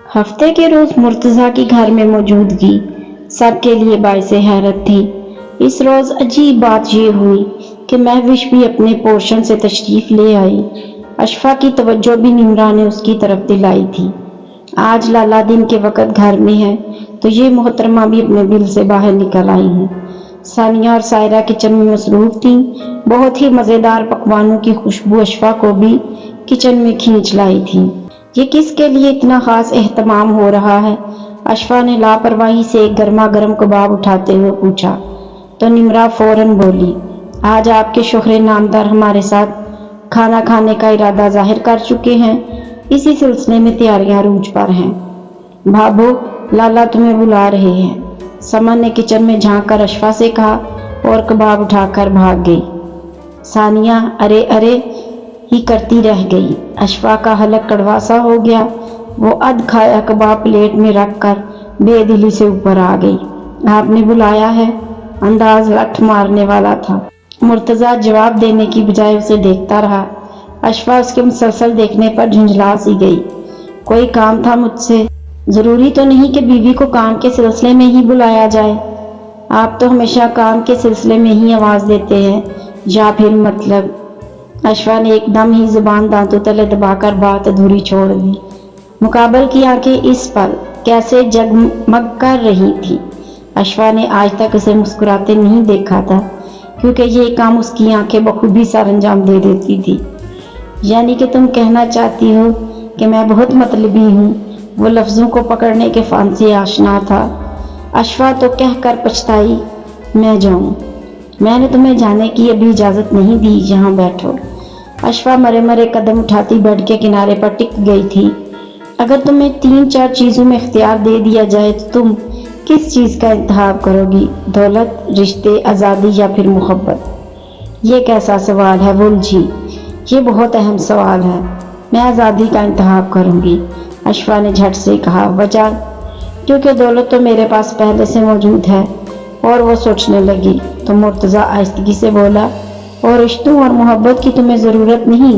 हफ्ते के रोज मुर्तजा की घर में मौजूदगी सबके लिए बाइस हैरत थी। इस रोज अजीब बात ये हुई कि महविश भी अपने पोर्शन से तशरीफ ले आई। अशफा की तवज्जो भी निमरा ने उसकी तरफ दिलाई थी। आज लाला दिन के वक्त घर में है तो ये मोहतरमा भी अपने दिल से बाहर निकल आई हैं। सानिया और सायरा किचन में मसरूफ थीं। बहुत ही मज़ेदार पकवानों की खुशबू अशफा को भी किचन में खींच लाई थी। ये किसके लिए इतना खास एहतमाम हो रहा है? अशफा ने लापरवाही से एक गर्मा गर्म कबाब उठाते हुए पूछा तो निमरा फौरन बोली, आज आपके शोहरे नामदार हमारे साथ खाना खाने का इरादा जाहिर कर चुके हैं। इसी सिलसिले में तैयारियां रूज पर हैं। भाभो, लाला तुम्हें बुला रहे हैं। समन ने किचन में झांक कर अशफा से कहा और कबाब उठाकर भाग गई। सानिया अरे अरे ही करती रह गई। अशफा का हलक कड़वा सा हो गया। वो अध खाया कबाब प्लेट में रखकर बेदिली से ऊपर आ गई। आपने बुलाया है? अंदाज लठ मारने वाला था। मुर्तजा जवाब देने की बजाय उसे देखता रहा। अशफा उसके मुसलसल देखने पर झुंझला सी गई। कोई काम था मुझसे? जरूरी तो नहीं कि बीवी को काम के सिलसिले में ही बुलाया जाए। आप तो हमेशा काम के सिलसिले में ही आवाज देते हैं, या फिर मतलब। अशफा ने एकदम ही जुबान दांतों तले दबाकर बात अधूरी छोड़ दी। मुकाबल की आंखें इस पल कैसे जगमग कर रही थी। अशफा ने आज तक उसे मुस्कुराते नहीं देखा था, क्योंकि ये काम उसकी आंखें बखूबी सरंजाम दे देती थी। यानी कि तुम कहना चाहती हो कि मैं बहुत मतलबी हूँ? वो लफ्ज़ों को पकड़ने के फान से आशना था। अशफा तो कहकर पछताई, मैं जाऊँ? मैंने तुम्हें जाने की अभी इजाज़त नहीं दी, यहाँ बैठो। अशफा मरे मरे कदम उठाती बेड के किनारे पर टिक गई थी। अगर तुम्हें 3-4 चीज़ों में इख्तियार दे दिया जाए तो तुम किस चीज़ का इंतखाब करोगी? दौलत, रिश्ते, आज़ादी या फिर मोहब्बत? ये कैसा सवाल है वुलझी? ये बहुत अहम सवाल है। मैं आज़ादी का इंतखाब करूँगी, अशफा ने झट से कहा। वजह? क्योंकि दौलत तो मेरे पास पहले से मौजूद है। और वो सोचने लगी तो मुर्तज़ा आहिस्तगी से बोला, और रिश्तों और मोहब्बत की तुम्हें ज़रूरत नहीं,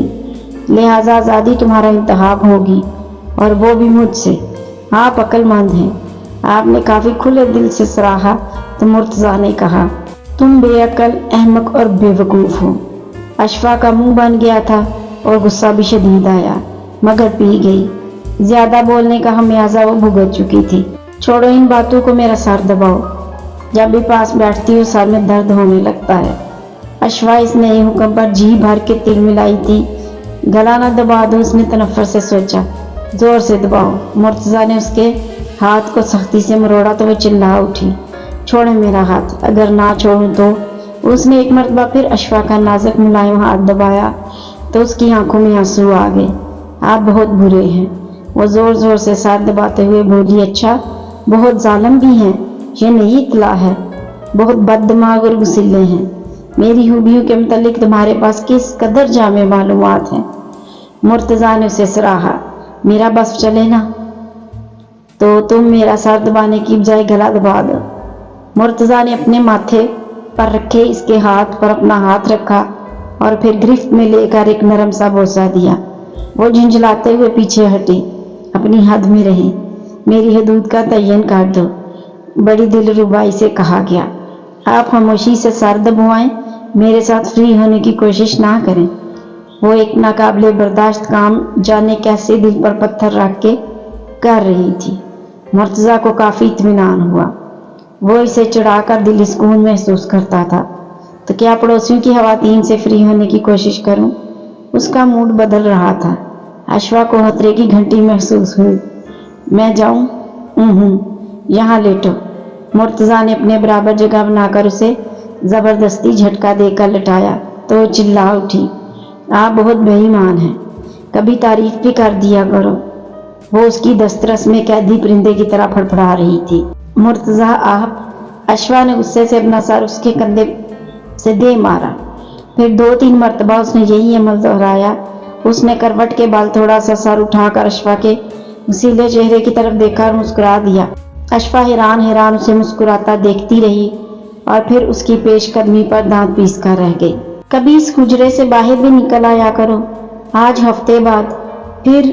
लिहाजा आज़ादी तुम्हारा इंतखाब होगी, और वो भी मुझसे। आप अक्लमंद हैं। आपने काफ़ी खुले दिल से सराहा तो मुर्तज़ा ने कहा, तुम बेअक्ल, अहमक और बेवकूफ़ हो। अशफा का मुंह बन गया था और गुस्सा भी शदीद आया, मगर पी गई। ज्यादा बोलने का खमियाजा वो भुगत चुकी थी। छोड़ो इन बातों को, मेरा सर दबाओ। जब भी पास बैठती हो सर में दर्द होने लगता है। अशफा इस नए हुक्म पर जी भर के तिल मिलाई थी। गला न दबा दो, उसने तनफ्फुर से सोचा। जोर से दबाओ। मुर्तज़ा ने उसके हाथ को सख्ती से मरोड़ा तो वो चिल्ला उठी, छोड़े मेरा हाथ। अगर ना छोड़ूं तो? उसने एक मरतबा फिर अशफा का नाजुक मुलायम हाथ दबाया तो उसकी आंखों में आंसू आ गए। आप बहुत बुरे हैं। वो जोर जोर से साथ दबाते हुए बोली, अच्छा, बहुत जालिम भी हैं, ये नई इत्तला है। बहुत बददिमाग और गुस्सिले हैं। मेरी खूबियों के मुतालिक तुम्हारे पास किस कदर जामे मालूमात हैं। मुर्तज़ा ने उसे सराहा। मेरा बस चले ना तो तुम मेरा सर दबाने की बजाय गला दबा दो। मुर्तज़ा ने अपने माथे पर रखे इसके हाथ पर अपना हाथ रखा और फिर गिरफ्त में लेकर एक नरम सा बोसा दिया। वो झुंझलाते हुए पीछे हटी। अपनी हद में रहे, मेरी हदूद का तयन कर दो, बड़ी दिलरुबाई से कहा गया। आप खामोशी से सर दबवाएं, मेरे साथ फ्री होने की कोशिश ना करें। वो एक नाकाबिले बर्दाश्त काम जाने कैसे दिल पर पत्थर रख के कर रही थी। मुर्तज़ा को काफ़ी इत्मीनान हुआ। वो इसे चढ़ाकर दिली सुकून महसूस करता था। तो क्या पड़ोसियों की खवातीन से फ्री होने की कोशिश करूं? उसका मूड बदल रहा था। अशफा को खतरे की घंटी महसूस हुई। मैं जाऊं? यहाँ लेटो। मुर्तज़ा ने अपने बराबर जगह बनाकर उसे ज़बरदस्ती झटका देकर लटाया तो वो चिल्ला उठी, आप बहुत बेईमान हैं, कभी तारीफ भी कर दिया करो। वो उसकी दस्तरस में कैदी परिंदे की तरह फड़फड़ा रही थी। मुर्तज़ा आप? अशफा ने गुस्से से अपना सर उसके कंधे से दे मारा। फिर 2-3 मरतबा उसने यही अमल दोहराया। उसने करवट के बाल थोड़ा सा सर उठाकर अशफा के उसीले चेहरे की तरफ देखा और मुस्कुरा दिया। अशफा हैरान हैरान उसे मुस्कुराता देखती रही और फिर उसकी पेशकदमी पर दांत पीस कर रह गई। कभी इस हुजरे से बाहर भी निकल आया करो। آج ہفتے بعد پھر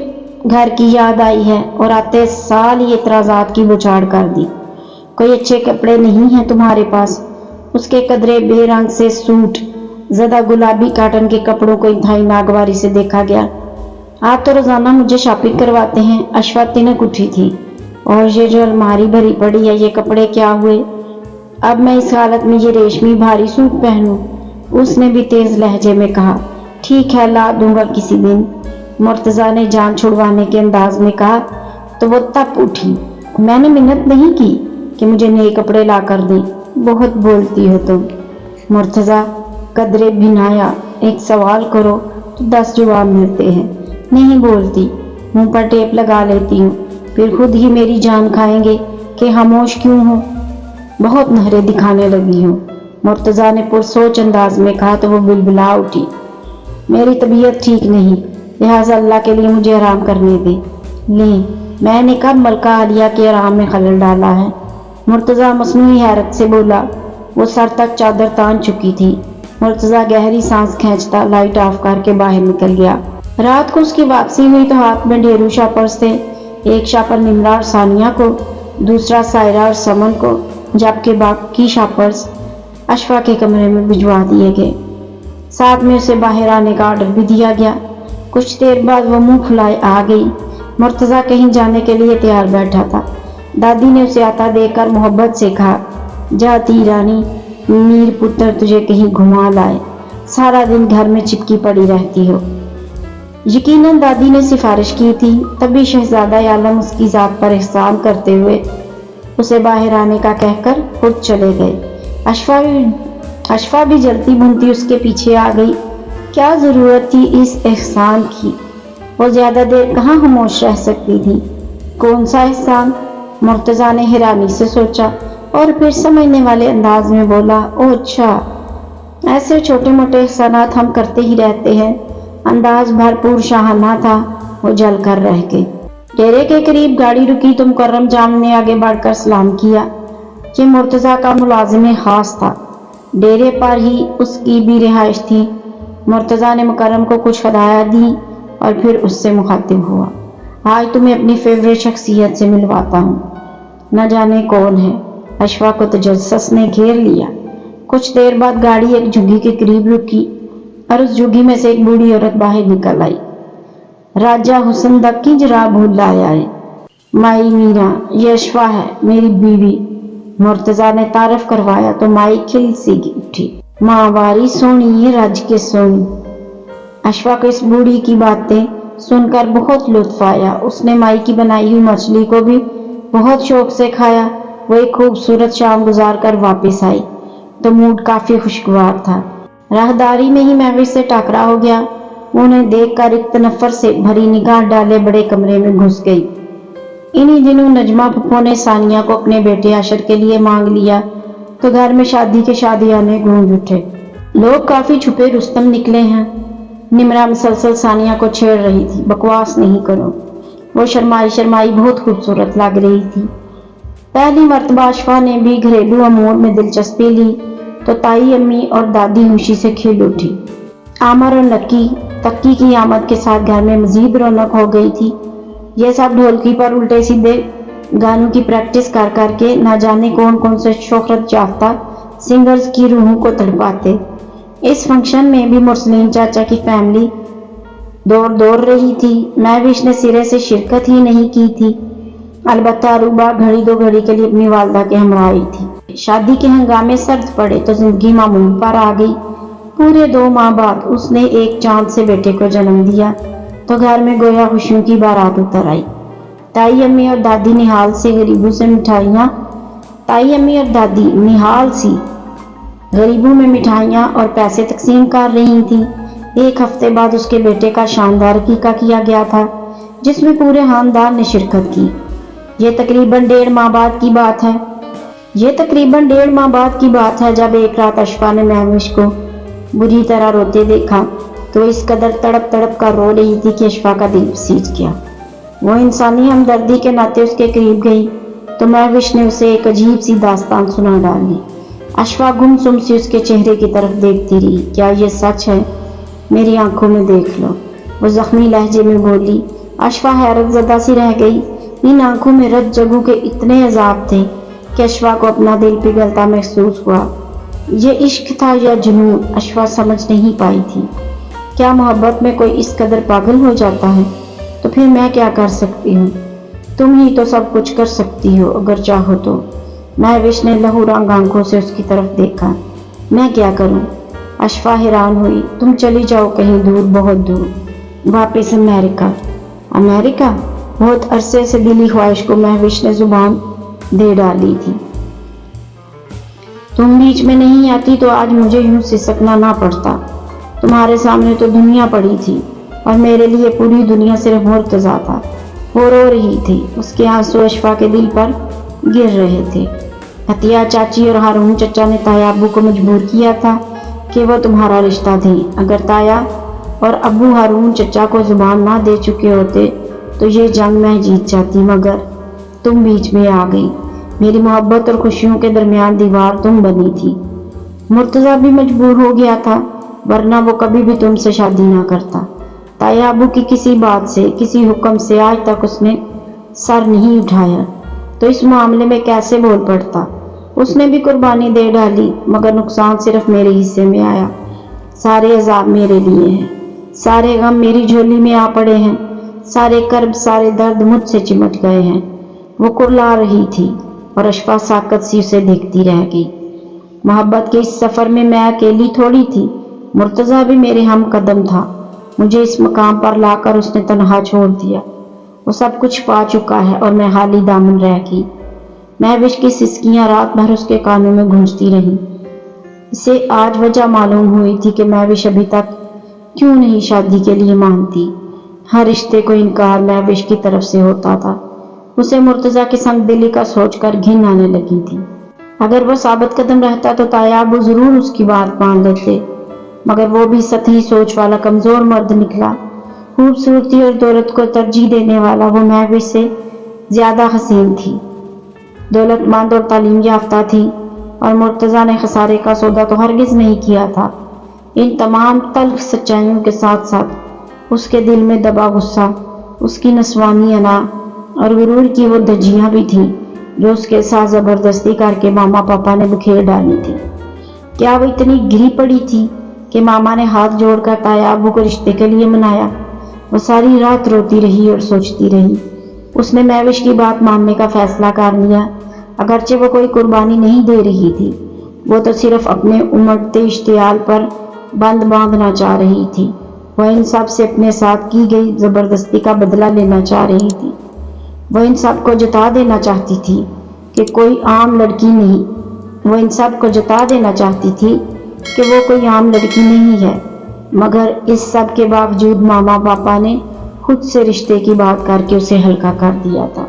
گھر کی یاد آئی ہے اور آتے سال ہی اعتراضات کی بچھاڑ کر دی۔ کوئی اچھے کپڑے نہیں ہیں تمہارے پاس؟ اس کے قدرے بے رنگ سے سوٹ زدہ گلابی کاٹن کے کپڑوں کو انتہائی ناگواری سے دیکھا گیا۔ آپ تو روزانہ مجھے شاپنگ کرواتے ہیں۔ اشفا تنک اٹھی تھی۔ اور یہ جو الماری بھری پڑی ہے، یہ کپڑے کیا ہوئے؟ اب میں اس حالت میں یہ ریشمی بھاری سوٹ پہنوں؟ اس نے بھی تیز لہجے میں کہا۔ ٹھیک ہے، لا دوں گا کسی دن، مرتضیٰ نے جان چھڑوانے کے انداز میں کہا تو وہ تپ اٹھی۔ میں نے منت نہیں کی کہ مجھے نئے کپڑے لا کر دیں۔ بہت بولتی ہو تم۔ مرتضیٰ قدرے بھنایا۔ ایک سوال کرو تو 10 جواب ملتے ہیں۔ نہیں بولتی، منہ پر ٹیپ لگا لیتی ہوں، پھر خود ہی میری جان کھائیں گے کہ خاموش کیوں ہوں؟ بہت نخرے دکھانے لگی ہوں، مرتضیٰ نے پرسوچ انداز میں کہا تو وہ بلبلا اٹھی۔ میری طبیعت ٹھیک نہیں، لہٰذا اللہ کے لیے مجھے آرام کرنے دے۔ لیں، میں نے کب ملکہ عالیہ کے آرام میں خلل ڈالا ہے؟ مرتضیٰ مصنوعی حیرت سے بولا۔ وہ سر تک چادر تان چکی تھی۔ مرتضیٰ گہری سانس کھینچتا لائٹ آف کر کے باہر نکل گیا۔ رات کو اس کی واپسی ہوئی تو ہاتھ میں ڈھیروں شاپرز تھے۔ ایک شاپر نمرا اور ثانیہ کو، دوسرا سائرہ اور سمن کو، جبکہ باقی شاپرز اشفا کے کمرے میں بھجوا دیے گئے۔ ساتھ میں اسے باہر آنے کا آرڈر بھی دیا گیا۔ کچھ دیر بعد وہ منہ پھلائے آ گئی۔ مرتضیٰ کہیں جانے کے لیے تیار بیٹھا تھا۔ دادی نے اسے آتا دیکھ کر محبت سے کہا، جاتی رانی، میر پتر تجھے کہیں گھما لائے، سارا دن گھر میں چپکی پڑی رہتی ہو۔ یقیناً دادی نے سفارش کی تھی، تبھی شہزادہ عالم اس کی ذات پر احسان کرتے ہوئے اسے باہر آنے کا کہہ کر خود چلے گئے۔ اشفا بھی جلتی بھونتی اس کے پیچھے آ گئی۔ کیا ضرورت تھی اس احسان کی؟ وہ زیادہ دیر کہاں خاموش رہ سکتی تھی؟ کون سا احسان؟ مرتضیٰ نے حیرانی سے سوچا اور پھر سمجھنے والے انداز میں بولا، او اچھا، ایسے چھوٹے موٹے احسانات ہم کرتے ہی رہتے ہیں۔ انداز بھرپور شاہانہ تھا۔ وہ جل کر رہ گئی۔ ڈیرے کے قریب گاڑی رکی تو مکرم جان نے آگے بڑھ کر سلام کیا۔ یہ مرتضیٰ کا ملازم خاص تھا، ڈیرے پر ہی اس کی بھی رہائش تھی۔ مرتضیٰ نے مکرم کو کچھ ہدایات دی اور پھر اس سے مخاطب ہوا، آج تمہیں اپنی فیوریٹ شخصیت سے ملواتا ہوں۔ نہ جانے کون ہے؟ اشفا کو تجسس نے گھیر لیا۔ کچھ دیر بعد گاڑی ایک جھگی کے قریب رکی اور اس جھگی میں سے ایک بوڑھی عورت باہر نکل آئی۔ راجہ حسن دک کی جرا بھول لایا ہے۔ مائی میرا، یہ اشفا ہے، میری بیوی۔ مرتضیٰ نے تعارف کروایا تو مائی کھل سی اٹھی۔ ماں واری سونی، یہ رج کے سونی۔ اشفا کو اس بوڑھی کی باتیں سن کر بہت لطف آیا۔ اس نے مائی کی بنائی ہوئی مچھلی کو بھی بہت شوق سے کھایا۔ وہ ایک خوبصورت شام گزار کر واپس آئی تو موڈ کافی خوشگوار تھا۔ راہداری میں ہی مہوش سے ٹاکرا ہو گیا۔ انہیں دیکھ کر ایک تنفر سے بھری نگاہ ڈالے بڑے کمرے میں گھس گئی۔ انہی دنوں نجمہ پھپھو نے ثانیہ کو اپنے بیٹے عشر کے لیے مانگ لیا تو گھر میں شادی کے شادیانے گونج اٹھے۔ لوگ کافی چھپے رستم نکلے ہیں۔ نمرا مسلسل ثانیہ کو چھیڑ رہی تھی، بکواس نہیں کرو۔ وہ شرمائی بہت خوبصورت لگ رہی تھی۔ پہلی مرتبہ اشفا نے بھی گھریلو امور میں دلچسپی لی تو تائی امی اور دادی خوشی سے کھل اٹھی۔ عامر اور نکی تکی کی آمد کے ساتھ گھر میں مزید رونق ہو گئی تھی۔ یہ سب ڈھولکی پر الٹے سیدھے گانوں کی پریکٹس کر کر کے نہ جانے کون سے شہرت یافتہ سنگرز کی روحوں کو تڑپاتے۔ اس فنکشن میں بھی مرسلین چاچا کی فیملی دوڑ رہی تھی۔ مہوش نے سرے سے شرکت ہی نہیں کی تھی، البتہ عروبہ گھڑی دو گھڑی کے لیے اپنی والدہ کے ہمراہ آئی تھی۔ شادی کے ہنگامے سرد پڑے تو زندگی معمول پر آ گئی۔ پورے 2 ماہ بعد اس نے ایک چاند سے بیٹے کو جنم دیا تو گھر میں گویا خوشیوں کی بارات اتر آئی۔ تائی امی اور دادی نہال سی غریبوں میں مٹھائیاں اور پیسے تقسیم کر رہی تھیں۔ ایک ہفتے بعد اس کے بیٹے کا شاندار عقیقہ کیا گیا تھا جس میں پورے خاندان نے شرکت کی۔ یہ تقریباً 1.5 ماہ بعد کی بات ہے جب ایک رات اشفا نے مہوش کو بری طرح روتے دیکھا تو اس قدر تڑپ کر رو رہی تھی کہ اشفا کا دل بسیج گیا۔ وہ انسانی ہمدردی کے ناطے اس کے قریب گئی تو مہوش نے اسے ایک عجیب سی داستان سنا ڈالی۔ اشفا گمسم سی اس کے چہرے کی طرف دیکھتی رہی۔ کیا یہ سچ ہے؟ میری آنکھوں میں دیکھ لو۔ वो जख्मी लहजे में बोली। अशफा हैरत ज़दा सी रह गई। इन आंखों में रत जगू के इतने अजाब थे कि अशफा को अपना दिल पिघलता महसूस हुआ। ये इश्क था या जुनून, अशफा समझ नहीं पाई थी। क्या मोहब्बत में कोई इस कदर पागल हो जाता है? तो फिर मैं क्या कर सकती हूँ? तुम ही तो सब कुछ कर सकती हो अगर चाहो तो। महविश ने लहूरंग आंखों से उसकी तरफ देखा। मैं क्या करूँ? अशफा हैरान हुई। तुम चली जाओ कहीं दूर, बहुत दूर, वापस अमेरिका। अमेरिका? बहुत अरसे से दिली ख्वाहिश को महविश ने जुबान दे डाली थी। तुम बीच में नहीं आती तो आज मुझे यूं सिसकना ना पड़ता। तुम्हारे सामने तो दुनिया पड़ी थी और मेरे लिए पूरी दुनिया सिर्फ मुर्तजा था। वो रो रही थी। उसके आंसू अशफा के दिल पर गिर रहे थे। हतिया चाची और हारून चचा ने ताया अब्बू को मजबूर किया था कि वो तुम्हारा रिश्ता दें। अगर ताया और अब्बू हारून चचा को जुबान ना दे चुके होते तो ये जंग मैं जीत जाती, मगर तुम बीच में आ गई। मेरी मोहब्बत और खुशियों के दरमियान दीवार तुम बनी थी। मुर्तजा भी मजबूर हो गया था, वरना वो कभी भी तुमसे शादी ना करता। ताया अब्बू की किसी बात से, किसी हुक्म से आज तक उसने सर नहीं उठाया, तो इस मामले में कैसे बोल पड़ता? उसने भी कुर्बानी दे डाली, मगर नुकसान सिर्फ मेरे हिस्से में आया। सारे अजाब मेरे लिए हैं, सारे गम मेरी झोली में आ पड़े हैं, सारे कर्ब, सारे दर्द मुझसे चिमट गए हैं। वो कुर्ला रही थी और अशफा साकत सी उसे देखती रह गई। मोहब्बत के इस सफर में मैं अकेली थोड़ी थी, मुर्तजा भी मेरे हम कदम था। मुझे इस मकाम पर लाकर उसने तन्हा छोड़ दिया। वो सब कुछ पा चुका है और मैं खाली दामन रह गई। महविश की सिसकियां रात भर उसके कानों में गूंजती रहीं। इसे आज वजह मालूम हुई थी कि महविश अभी तक क्यों नहीं शादी के लिए मानती। हर रिश्ते को इनकार महविश की तरफ से होता था। उसे मुर्तजा की संग दिली का सोचकर घिन आने लगी थी। अगर वो साबित कदम रहता तो ताया अब्बू जरूर उसकी बात मान लेते, मगर वो भी सतही सोच वाला कमजोर मर्द निकला। खूबसूरती और दौलत को तरजीह देने वाला वो महविश से ज्यादा हसीन थी, दौलतमंद और तालीम याफ्ता थी, और मुर्तजा ने खसारे का सौदा तो हरगिज नहीं किया था। इन तमाम तल्ख सच्चाइयों के साथ साथ उसके दिल में दबा गुस्सा, उसकी नस्वानी अना और गुरूर की वो धज्जियां भी थीं जो उसके साथ जबरदस्ती करके मामा पापा ने बिखेर डाली थी। क्या वो इतनी गिरी पड़ी थी कि मामा ने हाथ जोड़कर ताया अब्बू को रिश्ते के लिए मनाया? वो सारी रात रोती रही और सोचती रही। उसने महविश की बात मानने का फैसला कर लिया। अगरचे वो कोई कुर्बानी नहीं दे रही थी, वो तो सिर्फ अपने उमड़ते इश्तियाल पर बंद बांधना चाह रही थी। वह इन सब से अपने साथ की गई जबरदस्ती का बदला लेना चाह रही थी। वह इन सब को जता देना चाहती थी कि कोई आम लड़की नहीं, वो इन सब को जता देना चाहती थी कि वो कोई आम लड़की नहीं है। मगर इस सब के बावजूद मामा पापा ने खुद से रिश्ते की बात करके उसे हल्का कर दिया था।